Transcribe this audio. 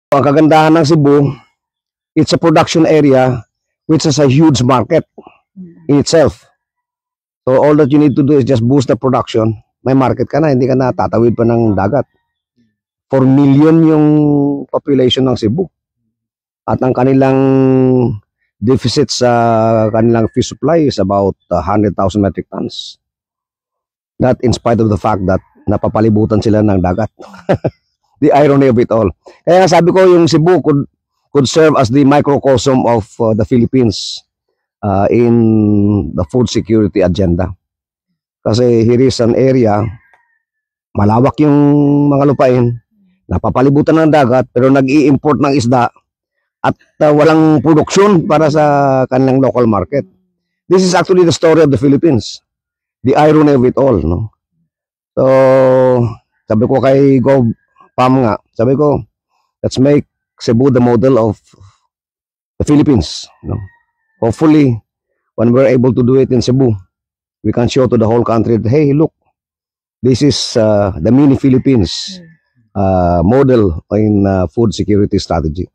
Ang kagandahan ng Cebu, it's a production area which is a huge market in itself. So all that you need to do is just boost the production. May market ka na, hindi ka na tatawid pa ng dagat. 4 million yung population ng Cebu. At ang kanilang deficit sa kanilang fish supply is about 100,000 metric tons. That in spite of the fact that napapalibutan sila ng dagat. The irony of it all. Kaya sabi ko yung Cebu could serve as the microcosm of the Philippines in the food security agenda. Kasi here is an area, malawak yung mga lupain, napapalibutan ng dagat, pero nag-i-import ng isda at walang produksyon para sa kanilang local market. This is actually the story of the Philippines. The irony of it all, no? So, sabi ko kay Gov Pam nga, sabi ko, let's make Cebu the model of the Philippines, no? Hopefully, when we're able to do it in Cebu, we can show to the whole country that, hey, look, this is the mini Philippines model in food security strategy.